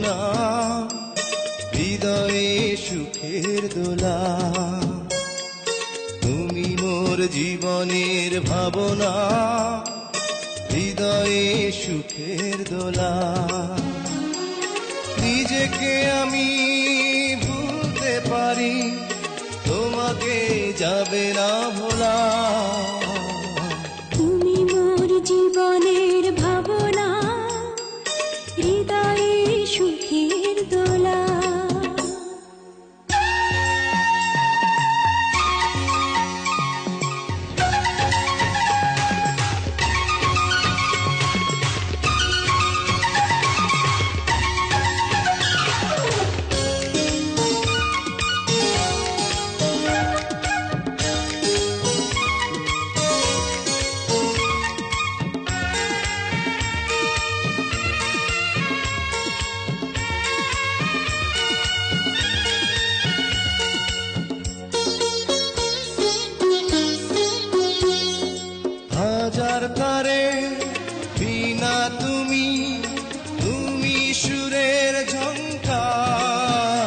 ভাবনা, হৃদয়ে সুখের দোলা। তুমি মোর জীবনের ভাবনা, হৃদয়ে সুখের দোলা। নিজেকে আমি ভুলতে পারি, তোমাকে যাবে না ভোলা। তুমি মোর জীবনের ভাবনা, হৃদয়ে সুখের দোলা। হাজার তারে বিনা তুমি, তুমি সুরের ঝংকার।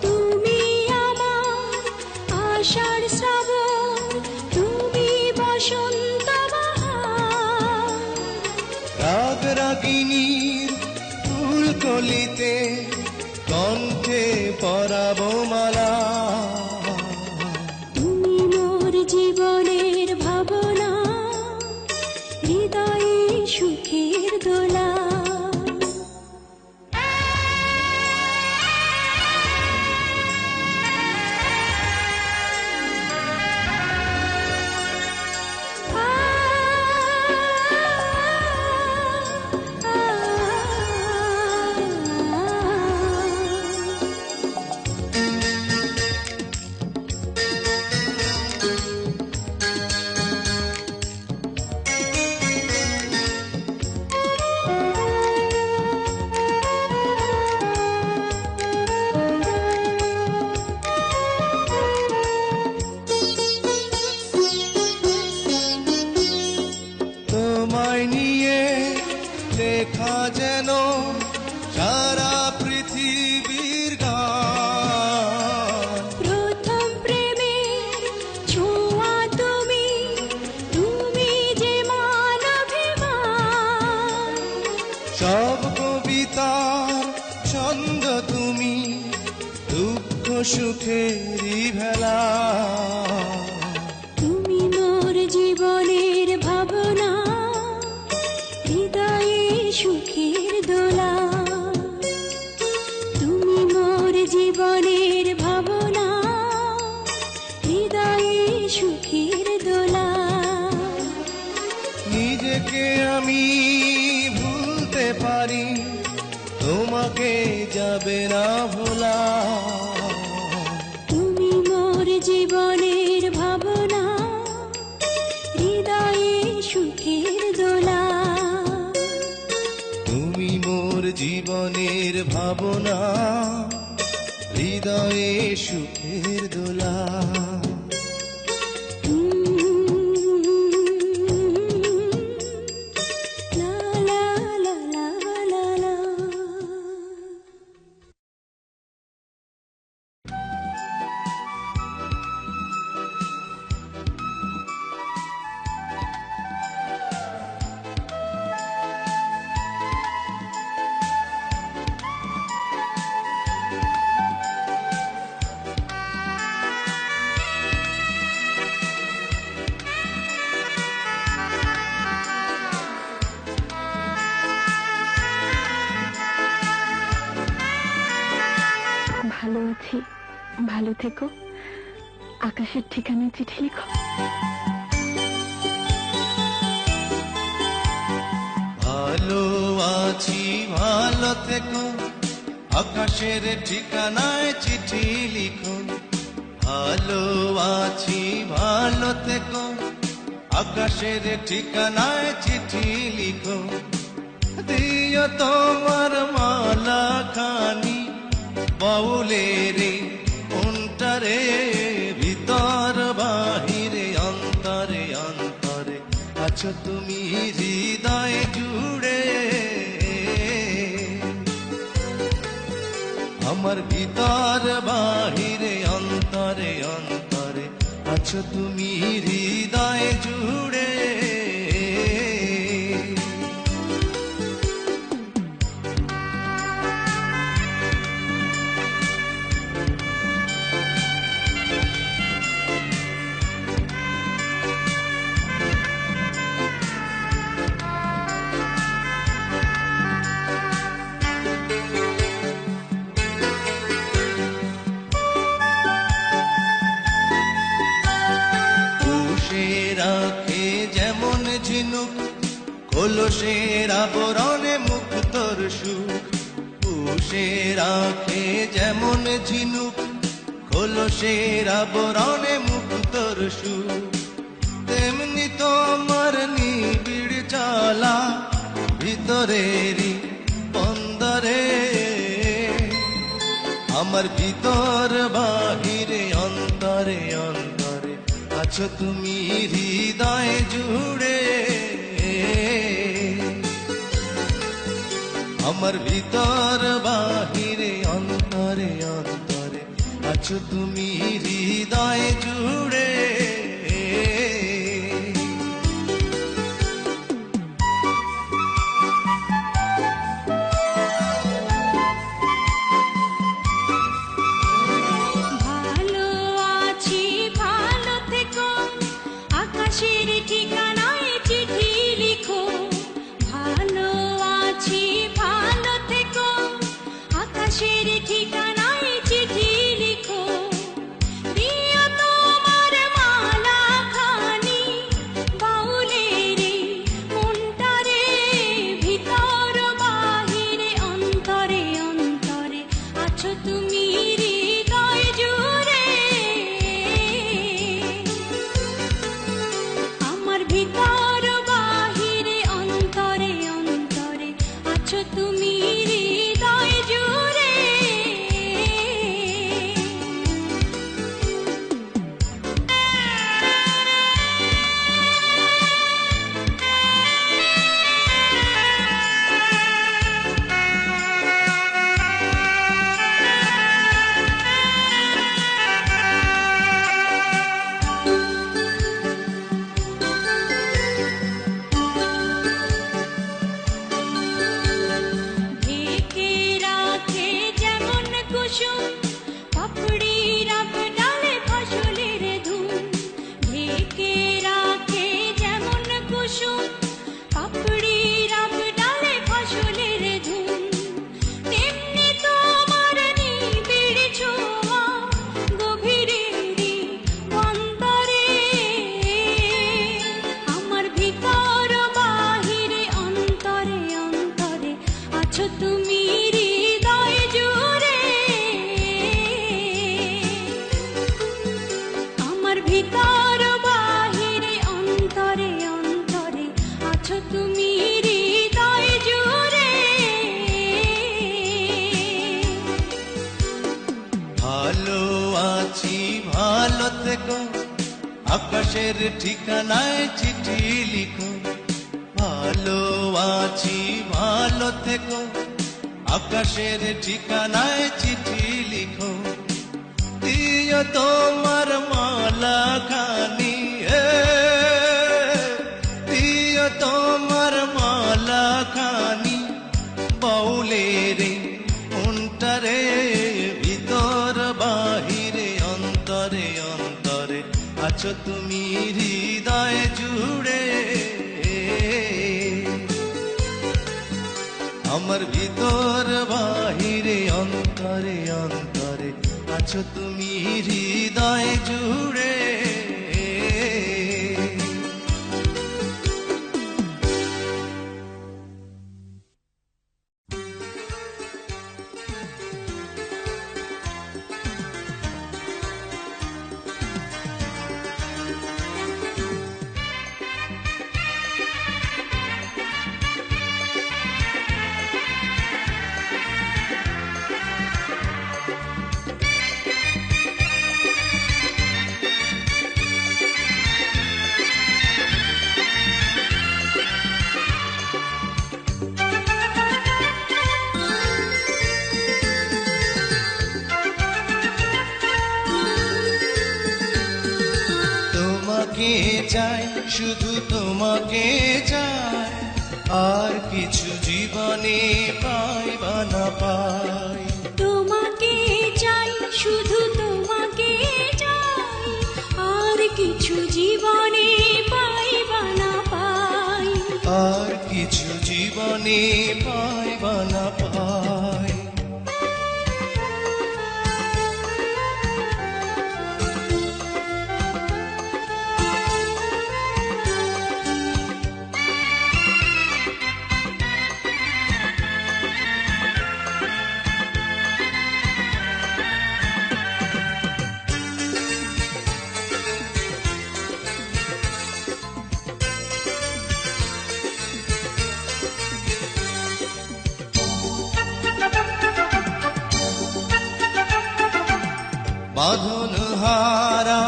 তুমি আমার আষাঢ় শ্রাবণ, তুমি বসন্ত বাহার। রাগ রাগিনীর ফুলকলিতে কণ্ঠে পরাবো মালা। তুমি মোর জীবনের ভাবনা, হৃদয়ে সুখের দোলা। তোমায় নিয়ে লেখা যেন সারা পৃথিবীর গান। প্রথম প্রেমের ছোঁয়া তুমি, তুমি যে মানবিমান। সব কবিতার ছন্দ তুমি, দুঃখ সুখেরই ভেলা। তুমি মোর জীবনের ভাবনা, হৃদয়ে সুখের দোলা। তুমি মোর জীবনের ভাবনা, হৃদয়ে সুখের দোলা। নিজেকে আমি ভুলতে পারি, তোমাকে যাবে না ভোলা। তুমি মোর জীবনের ভাবনা, হৃদয়ে সুখের দোলা। তুমি মোর জীবনের ভাবনা, হৃদয়ে সুখের দোলা। লা লা লা লা লা লা। ভালো আছি, ভালো থেকো। আকাশের ঠিকানায় চিঠি লিখো। ভালো আছি, ভালো থেকো, আকাশের ঠিকানায় চিঠি লিখো। ভালো আছি, ভালো থেকো, আকাশের ঠিকানায় চিঠি লিখো। দিও তোমার মালা খানি বাউলের অন্তরে, ভিতর বাহিরে অন্তরে অন্তরে আছো তুমি হৃদয় জুড়ে। আমার ভিতর বাহিরে অন্তরে অন্তরে আছো তুমি হৃদয় জুড়ে। রাখে যেমন ঝিনুক কলসের আবরণে মুক্তর সুখ। পুষে রাখে যেমন ঝিনুক কলসের আবরণে মুক্তর সুখ। তেমনি তোমার নিবিড় চলা ভিতরেরই বন্দরে। আমার ভিতর বাহিরে অন্তরে অন্তরে আছো তুমি হৃদয় জুড়ে। আমার ভিতর বাহিরে অন্তরে অন্তরে আছো তুমি হৃদয় জুড়ে। ঠিকানায় চিঠি লিখো, ভালো আছি ভালো থেকো। আকাশের ঠিকানায় চিঠি লিখো, দিও তোমার মালা খানি বাউলের মনটারে। ভিতর বাহিরে অন্তরে অন্তরে আছো তুমি হৃদয় জুড়ে। ভিতর বাহিরে অন্তরে অন্তরে আছো তুমি হৃদয় জুড়ে। পাপড়ির ডালে ফসলের ধুম ঢেকে রাখে যেমন কুসুম। পাপড়ির ডালে ফসলের ধুম, তেমনি তোমার নিবিড় ছোঁয়া গভীরেরই অন্তরে। আমার ভিতর বাহিরে অন্তরে অন্তরে আছো তুমি হৃদয় জুড়ে। আমার ভিতর বাহিরে অন্তরে অন্তরে আছো তুমি হৃদয় জুড়ে। ভালো আছি ভালো থেকো, আকাশের ঠিকানায় চিঠি লিখো। ভালো আছি ভালো থেকো, আকাশের ঠিকানায় চিঠি লিখো। দিও তোমার মালা খানি, দিও তোমার মালা খানি বাউলের মনটারে। ভিতর বাহিরে অন্তরে অন্তরে আছো তুমি হৃদয় জুড়ে। আমার ভিতর বাহিরে অন্তরে অন্তরে আছো তুমি হৃদয় জুড়ে। চাই শুধু তোমাকে চাই আর কিছু জীবনে পাই বা না পাই তোমাকে চাই শুধু তোমাকে চাই আর কিছু জীবনে পাই বা না পাই আর কিছু জীবনে পাই বা না পাই বাঁধন হারা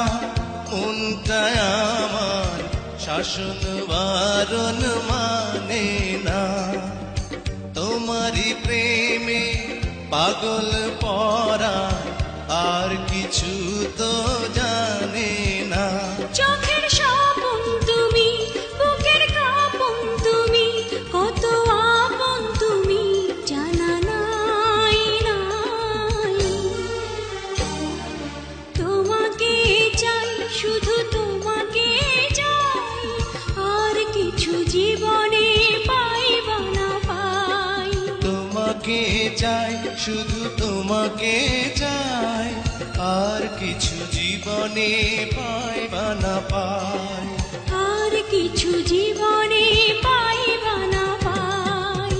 মনটা আমার শাসন বারণ মানে না তোমারই প্রেমে পাগল পরা আর কিছু তো জানে না চোখের স্বপন তুমি বুকের কাঁপন তুমি কত আপন তুমি জানা নাই নাই তোমাকে চাই শুধু তোমাকে চাই আর কিছু জীবনে পাই বা না পাই তোমাকে চাই শুধু তোমাকে চাই আর কিছু জীবনে পাই বা না পাই আর কিছু জীবনে পাই বা না পাই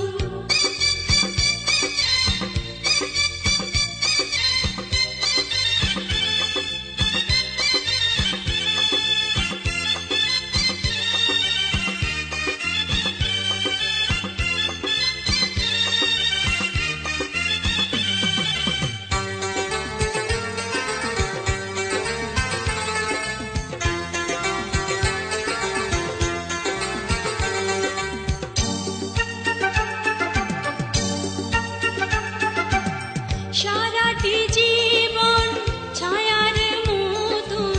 সারাটি জীবন ছায়ার মতন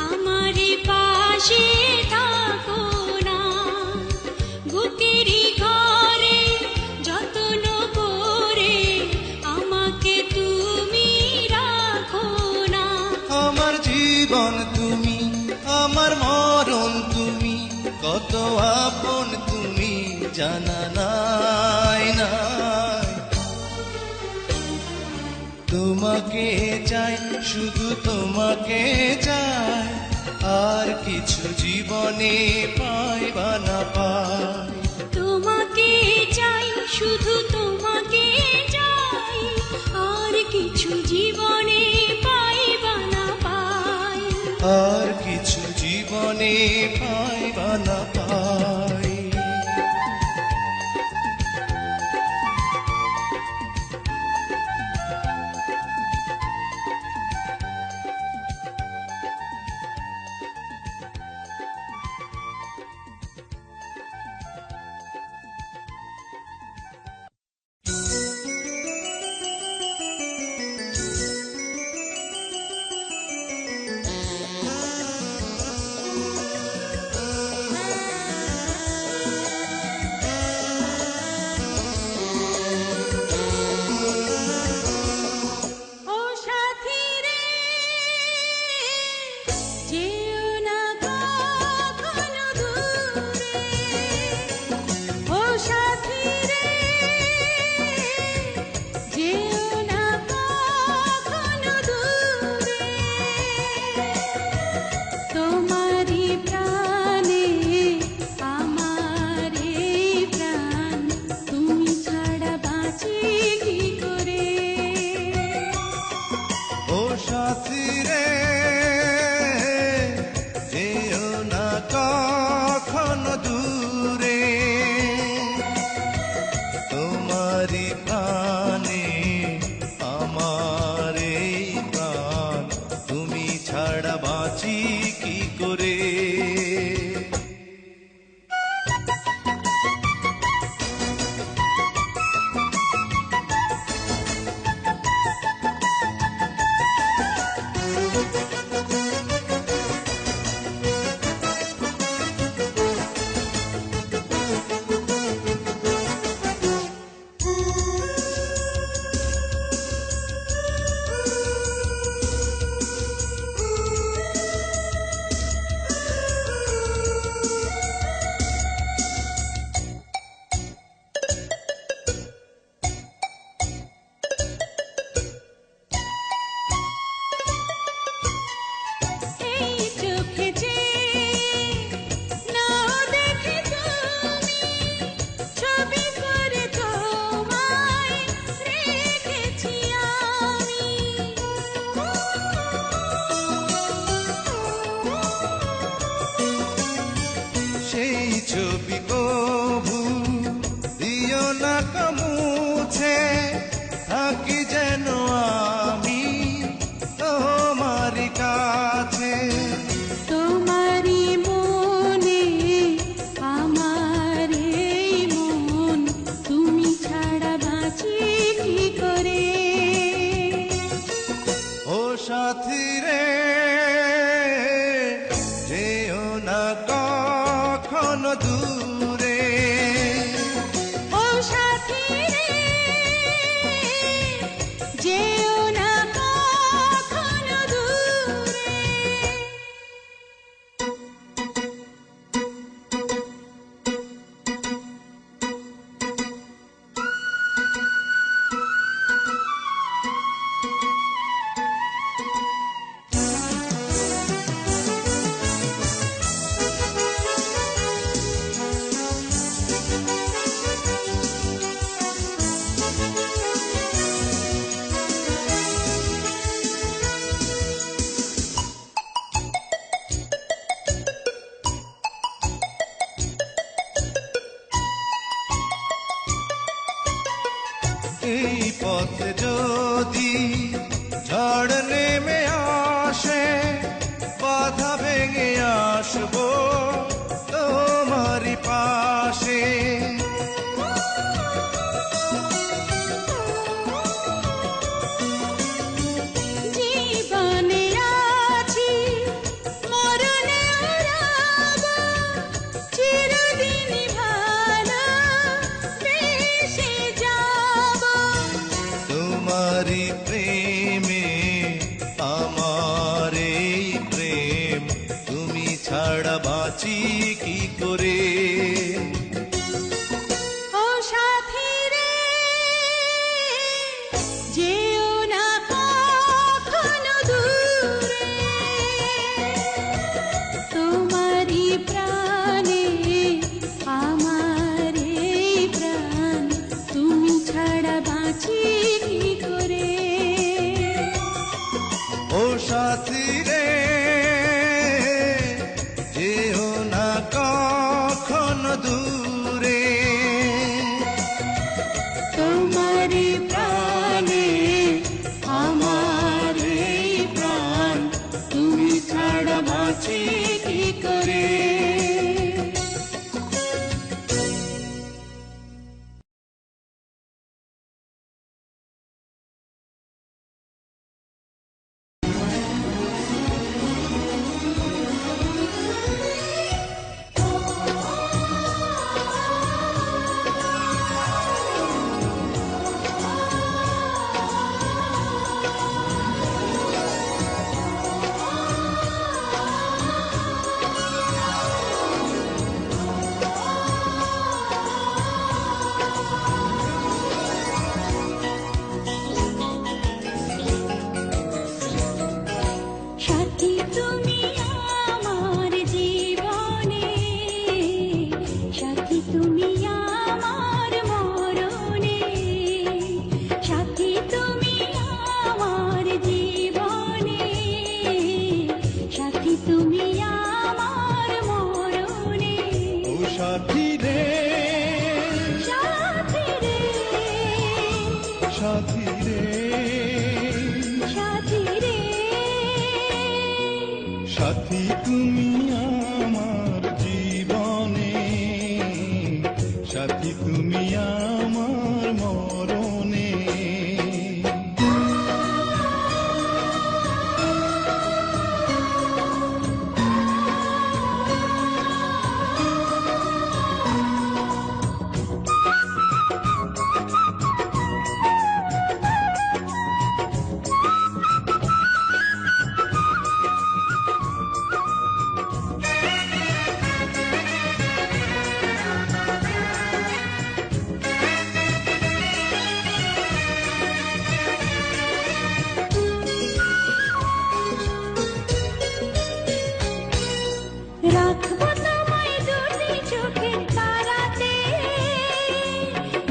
আমার পাশে থাকো না বুকেরই ঘরে যত্ন করে আমাকে তুমি রাখো না আমার জীবন তুমি আমার মরণ তুমি কত আপন তুমি জানা নাই নাই তোমাকে চাই শুধু তোমাকে চাই আর কিছু জীবনে পাই বা না পাই তোমাকে চাই শুধু তোমাকে চাই আর কিছু জীবনে পাই বা না পাই আর কিছু জীবনে পাই বা না পাই তোমারই প্রেমে আমার এই প্রেম, তুমি ছাড়া বাঁচি কি করে। ও সাথী রে, যেও না কখনো দূরে, তোমারই প্রাণে আমার এই প্রাণ, তুমি ছাড়া বাঁচি কি করে। ও সাথী রে, যেও না কখনো দূরে, তোমারই প্রাণে আমার এই প্রাণ, তুমি ছাড়া বাঁচি কি করে। সাথী তুমি আমার জীবনে, সাথী তুমি আমার মরণে, সাথী তুমি আমার জীবনে, সাথী তুমি আমার মরণে। ও সাথী রে, সাথী রে, সাথী রে, সাথী রে, সাথী তুমি আমার জীবনে, সাথী তুমি আমার মরণে। রাখবো তোমায় দুটি চোখের তারাতে,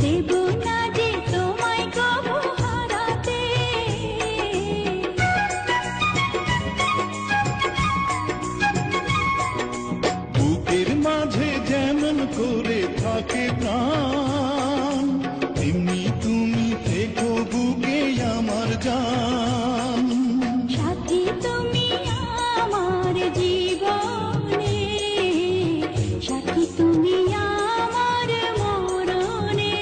দেব না যে তোমায় কবু হারাতে। বুকের মাঝে যেমন করে থাকে প্রাণ, তেমনি তুমি থেকো বুকে আমার জান। সাথী তুমি আমার জীবনে, সাথী তুমি আমার মরণে।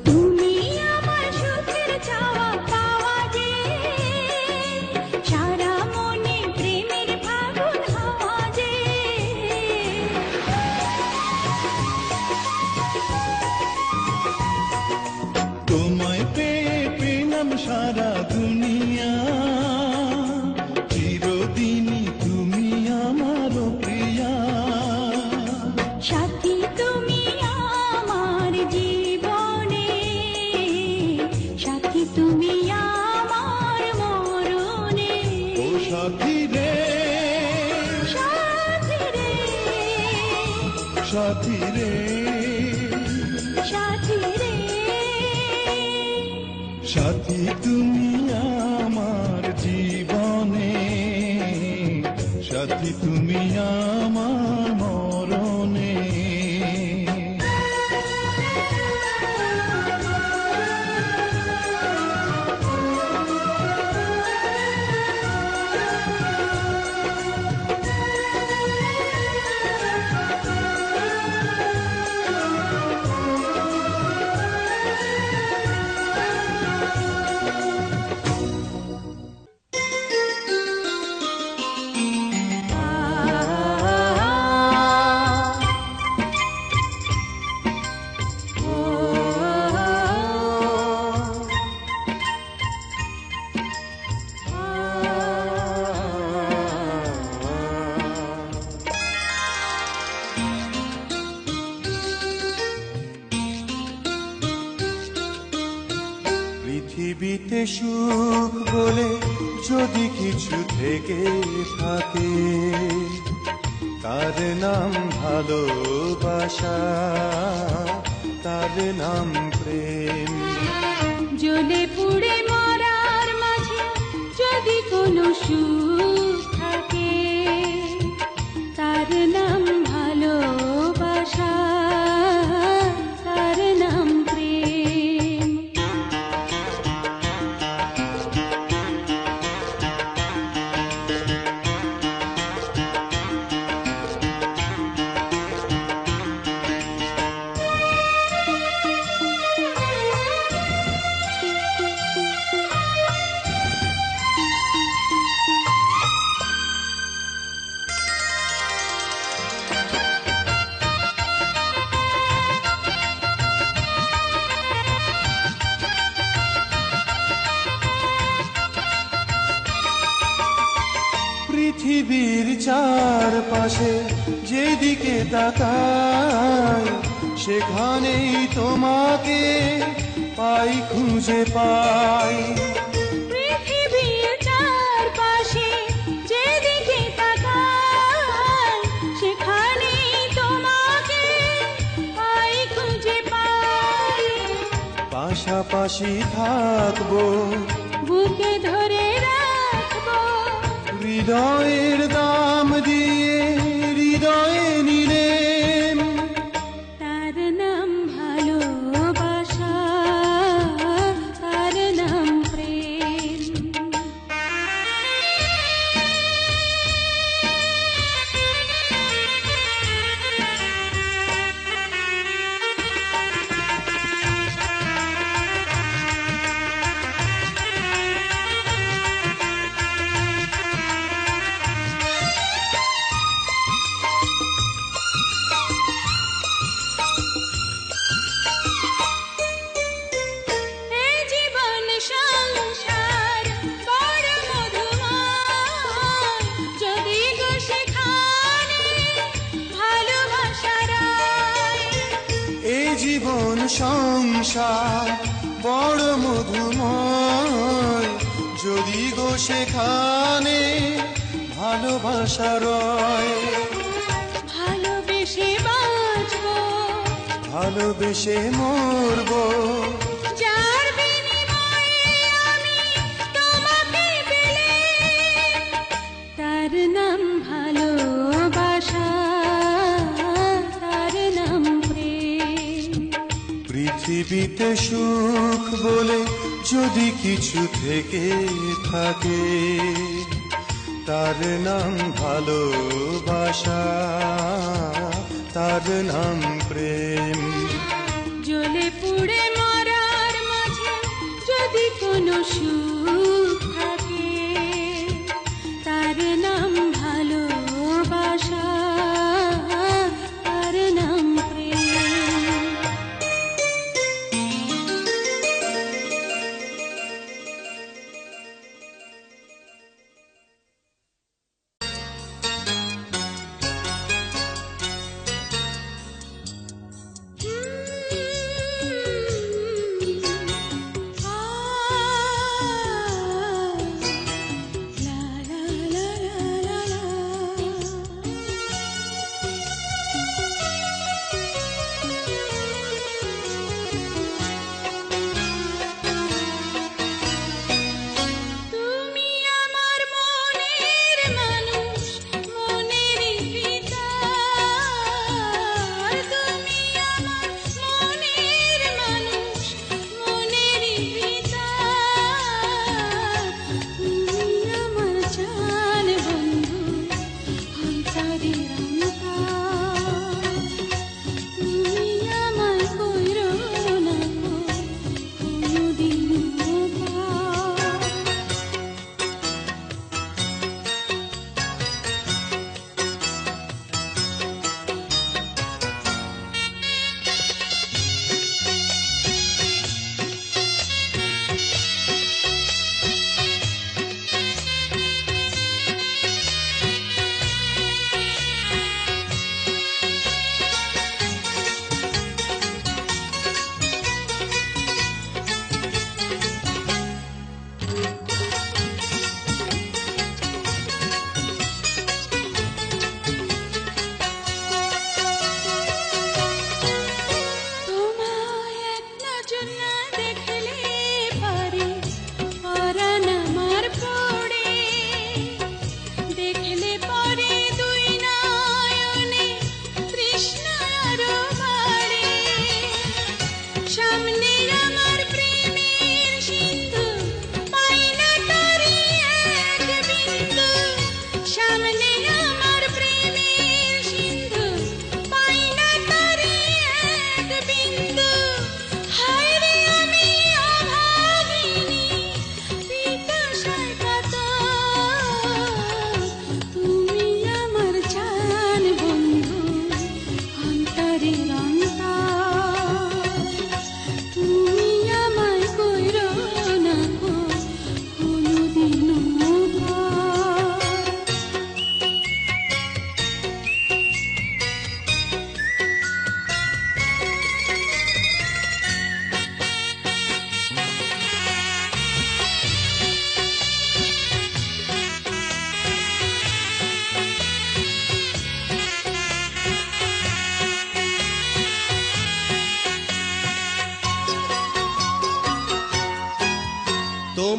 তুমি আমার সুখের চাওয়া পাওয়া যে, সারা মনে প্রেমের ফাগুন হাওয়া যে। তোমায় পেয়ে পেলাম সারা দুনিয়া, চিরদিনই তুমি আমার প্রিয়া। সাথী তুমি আমার জীবনে, সাথী তুমি আমার মরণে। ও সাথী রে, সাথী রে, সাথী রে, সাথী রে, সাথী তুমি আমার জীবনে, সাথী তুমি আমার মরণে। পৃথিবীতে সুখ বলে যদি কিছু থেকে থাকে, তার নাম ভালোবাসা, তার নাম প্রেম। জ্বলে পুড়ে মরার মাঝে যদি কোনো সুখ থাকে, তার নাম ভালোবাসা, তার নাম প্রেম। পৃথিবীর চারপাশে যেদিকে তাকাই, সেখানেই তোমাকে পাই, খুঁজে পাই। পৃথিবীর চারপাশে যেদিকে তাকাই, সেখানেই তোমাকে পাই, খুঁজে পাই। পাশাপাশি থাকবো, বুকে ধরে রাখবো, হৃদয়ের দাম দিয়ে হৃদয়ে নিলেম। তার নাম ভালোবাসা, তার নাম প্রেম। এই জীবন সংসার বড় মধুময়, যদি গো সেখানে ভালোবাসার আয়। এই জীবন সংসার বড় মধুময়, যদি গো সেখানে ভালোবাসা রয়। ভালোবেসে বাঁচবো, ভালোবেসে মরবো, যার বিনিময়ে আমি তোমাকে পেলে, তার নাম ভালোবাসা, তার নাম প্রেম। পৃথিবীতে সুখ বলে যদি কিছু থেকে থাকে, তার নাম ভালোবাসা, তার নাম প্রেম। জ্বলে পুড়ে মরার মাঝে যদি কোনো সুখ থাকে, তার নাম ভালোবাসা, তার নাম প্রেম। আ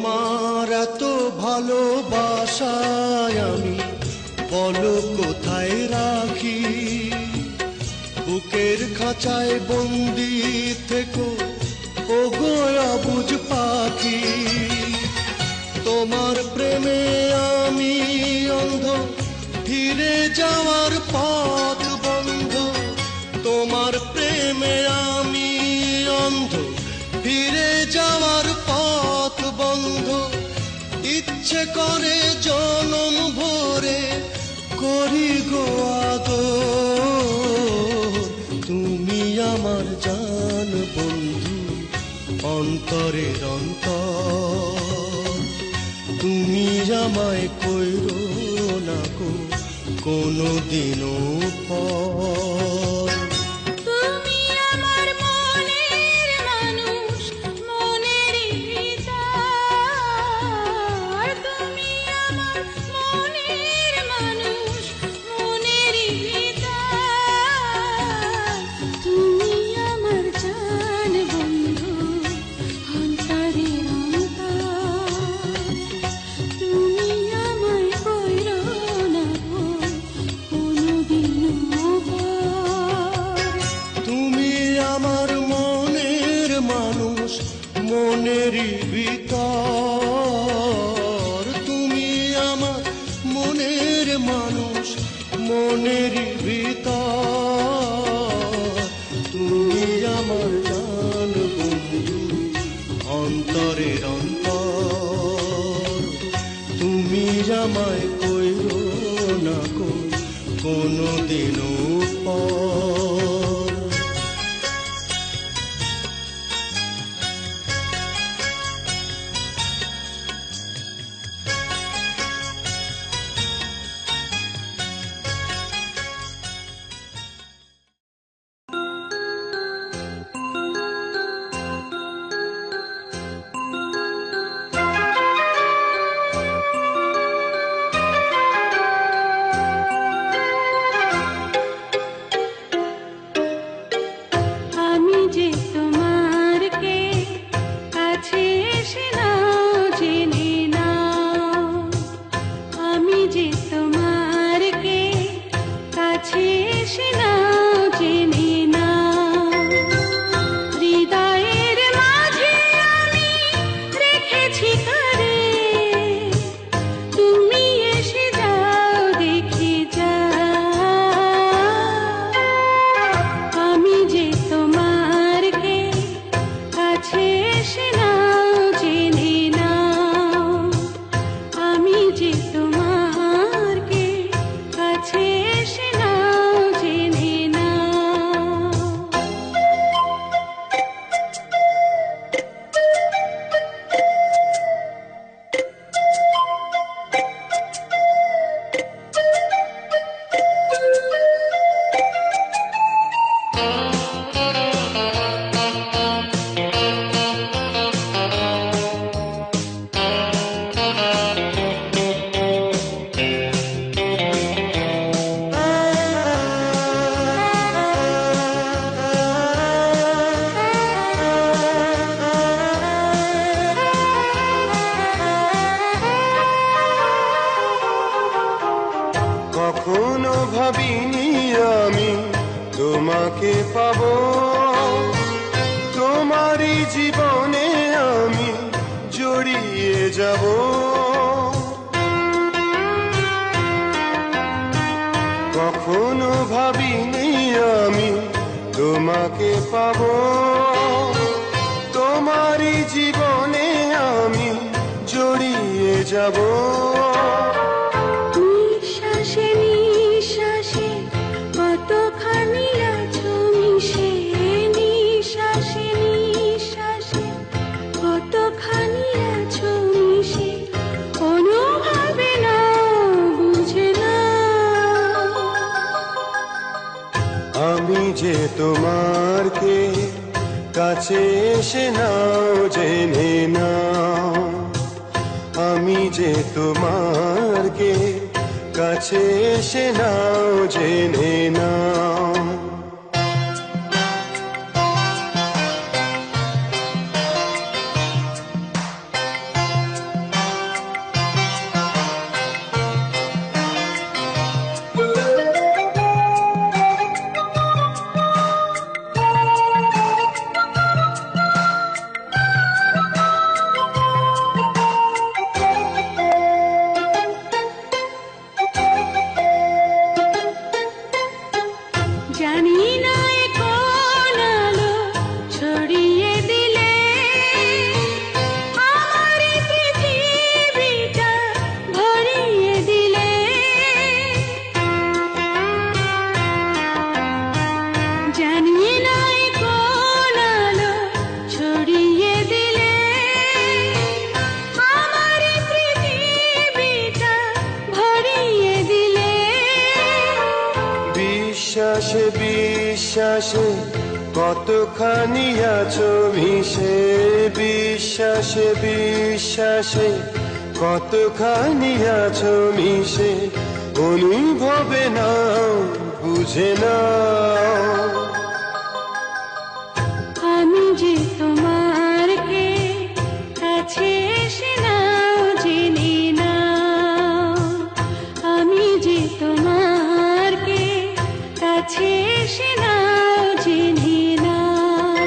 তোমার এত ভালোবাসায় আমি বলো কোথায় রাখি, বুকের খাঁচায় বন্দি থেকো ওগো অবুঝ পাখি। তোমার প্রেমে আমি অন্ধ, ফিরে যাওয়ার পথ বন্ধ। তোমার প্রেমে আমি অন্ধ, ফিরে যাওয়ার পথ বন্ধ। ইচ্ছে করে জনম ভরে করি গো আদর। তুমি আমার জান বন্ধু, অন্তরের অন্তর। তুমি আমায় কইরো না গো কোনদিনও পর। তুমি আমার মনের মানুষ, মনের ভিতর। তুমি আমার মনের মানুষ, মনের ভিতর। তুমি আমার জান বন্ধু, অন্তরের অন্তর। তুমি আমায় কইরো না গো কোনদিনও পর। তুমি আমার মনের মানুষ, মনের ভিতর। তুমি আমার মনের মানুষ, মনের ভিতর। তুমি আমার জান বন্ধু, অন্তরের অন্তর। তুমি আমায় কইরো না গো কোনদিনও পর। আমি যে তোমার কে কাছে এসে নাও জেনে নাও। আমি যে তোমার কে কাছে এসে নাও জেনে নাও। হৃদয়ের মাঝে আমি রেখেছি কারে, তুমি এসে যাও দেখে যাও। আমি যে তোমার কে কাছে এসে নাও জেনে নাও। আমি যে তোমার কে কাছে এসে নাও জেনে নাও। কখনো ভাবিনি আমি তোমাকে পাবো, তোমারই জীবনে আমি জড়িয়ে যাব। কখনো ভাবিনি আমি তোমাকে পাবো, তোমারই জীবনে আমি জড়িয়ে যাব। নিঃশ্বাসে নিঃশ্বাসে কতখানি আছো মিশে। নিঃশ্বাসে নিঃশ্বাসে কতখানি আছো মিশে। কোনোভাবে না বুঝে না। আমি যে তোমার কে কাছে এসে নাও জেনে নাও। আমি যে তোমার কে কাছে এসে নাও জেনে নাও। বিশ্বাসে বিশ্বাসে কতখানি আছো মিশে, বিশ্বাসে বিশ্বাসে কতখানি আছো মিশে, অনুভবে না বুঝে না। আমি যে তোমার কে কাছে এসে নাও জেনে নাও, আমি যে তোমার কে কাছে এসে নাও জেনে নাও।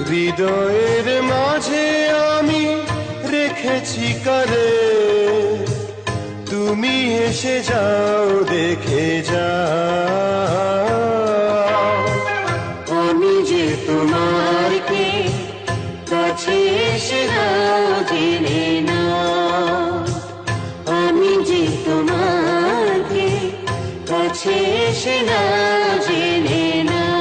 হৃদয়ের মাঝে আমি রেখেছি কারে, তুমি এসে যাও দেখে যাও। আমি যে তোমার কে কাছে এসে নাও জেনে নাও, আমি যে তোমার কে কাছে এসে নাও জেনে নাও।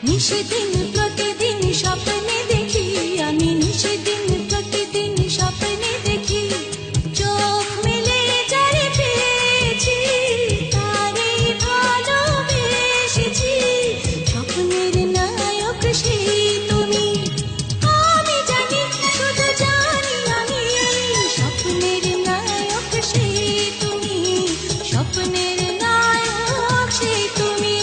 নিশিদিন প্রতিদিন স্বপ্নে দেখি, আমি নিশিদিন প্রতিদিন স্বপ্নে দেখি, চোখ মেলে যারে পেয়েছি তারে ভালোবেসেছি। স্বপ্নের নায়ক সেই তুমি, আমি জানি শুধু জানি আমি, স্বপ্নের নায়ক সেই তুমি, স্বপ্নের নায়ক সেই তুমি।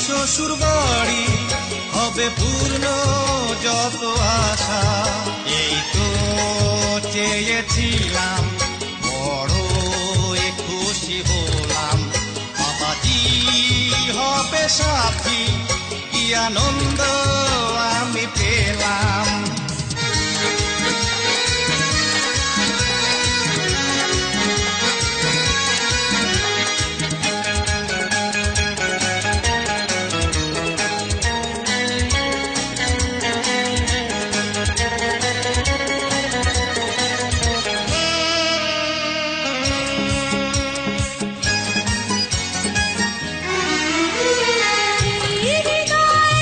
শ্বশুর বাড়ি হবে পূর্ণ যত আশা, এই তো চেয়েছিলাম, বড় খুশি হলাম। বাবাজি হবে সাথী, কি আনন্দ আমি পেলাম। হৃদয়ে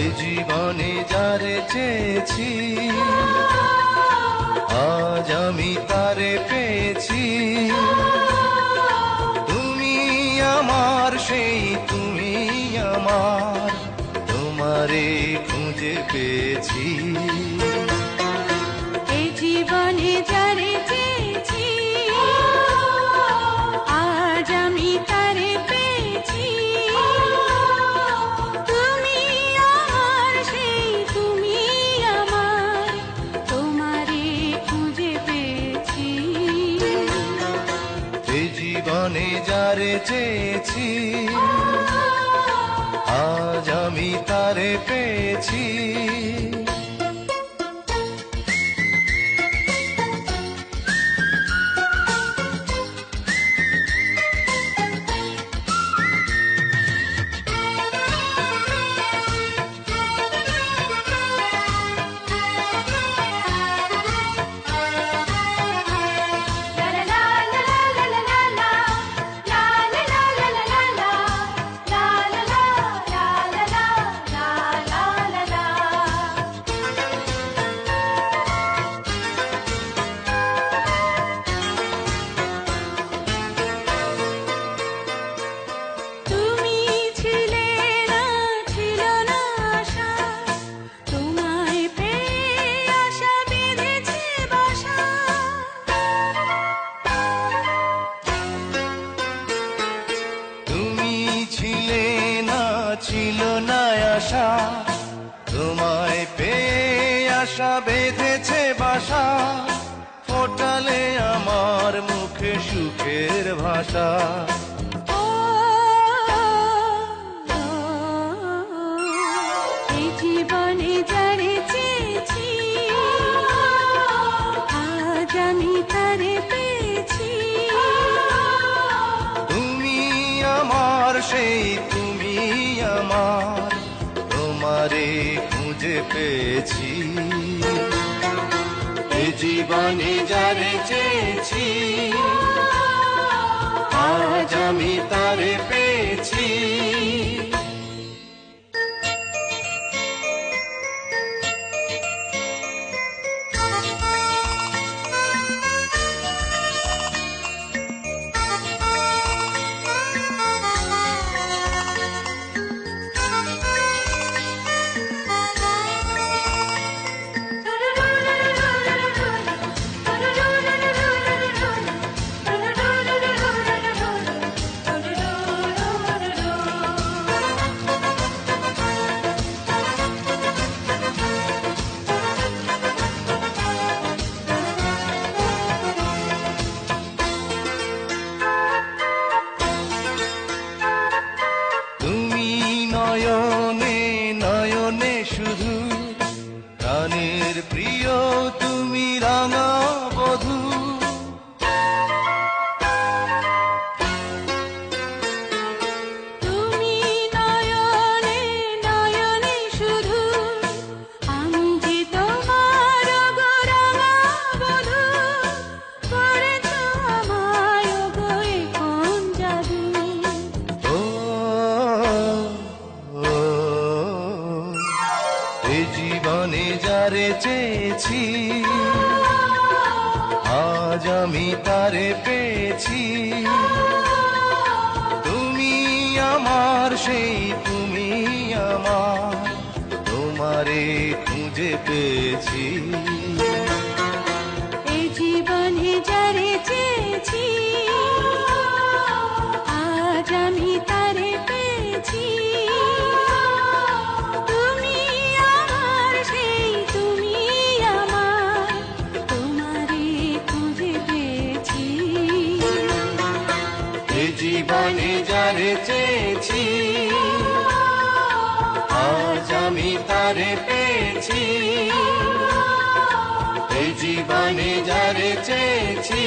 এ জীবনে যারে চেয়েছি আজ আমি তারে পেয়েছি। তুমি আমার সেই তুমি আমার, তোমারে খুঁজে পেয়েছি। এই জীবনে যারে চেয়েছি আজ আমি তারে পেয়েছি। তুমি আমার সেই তুমি আমার, তোমারে খুঁজে পেয়েছি। এ জীবনে যারে চেয়েছি আজ আমি তারে পেয়েছি। ছিল না আশা, তোমায় পেয়ে আশা বেঁধেছে বাসা, ফোটালে আমার মুখে সুখের ভাষা। এই জীবনে যারে চেয়েছি আজ আমি তারে পেয়েছি। তুমি আমার সেই তুমি আমার, তোমারে খুঁজে পেয়েছি। এ জীবনে যারে চেয়েছি আজ আমি তারে পেয়েছি। নয়নে নয়নে শুধু প্রাণের প্রিয় তুমি রাঙা বধূ। তুমি নয়নে নয়নে শুধু, আমি যে তোমার গো রাঙা বধূ। করেছ আমায় গো এ কোন জাদু। এ জীবনে যারে চেয়েছি আজ আমি তারে পেয়েছি। তুমি আমার সেই তুমি আমার, তোমারে খুঁজে পেয়েছি। এই জীবনে যারে চেয়েছি আজ আমি তারে পেয়েছি। তুমি আমার সেই তুমি আমার, তোমারে খুঁজে পেয়েছি। এ জীবনে যারে চেয়েছি আজ আমি তারে পেয়েছি। এই জীবনে যারে চেয়েছি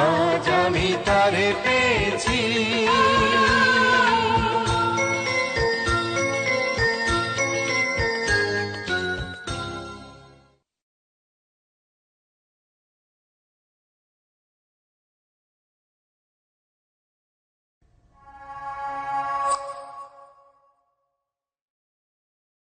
আজ আমি তারে পেয়েছি।